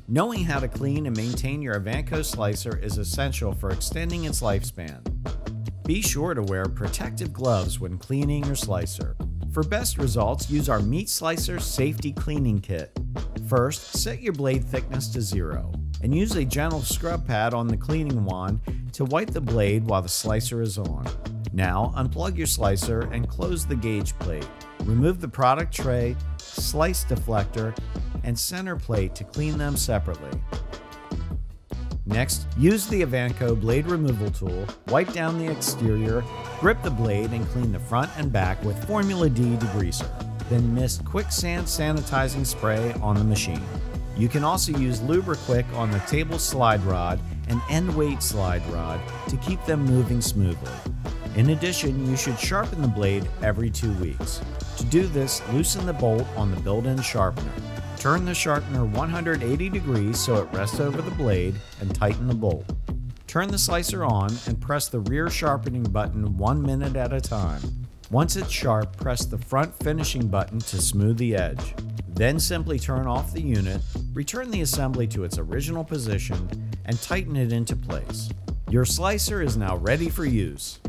Knowing how to clean and maintain your Avantco slicer is essential for extending its lifespan. Be sure to wear protective gloves when cleaning your slicer. For best results, use our Meat Slicer Safety Cleaning Kit. First, set your blade thickness to 0, and use a gentle scrub pad on the cleaning wand to wipe the blade while the slicer is on. Now, unplug your slicer and close the gauge plate. Remove the product tray, slice deflector, and center plate to clean them separately. Next, use the Avantco blade removal tool, wipe down the exterior, grip the blade, and clean the front and back with Formula D degreaser. Then mist QuikSan sanitizing spray on the machine. You can also use LubriQuik on the table slide rod and end weight slide rod to keep them moving smoothly. In addition, you should sharpen the blade every 2 weeks. To do this, loosen the bolt on the built-in sharpener. Turn the sharpener 180 degrees so it rests over the blade and tighten the bolt. Turn the slicer on and press the rear sharpening button 1 minute at a time. Once it's sharp, press the front finishing button to smooth the edge. Then simply turn off the unit, return the assembly to its original position, and tighten it into place. Your slicer is now ready for use.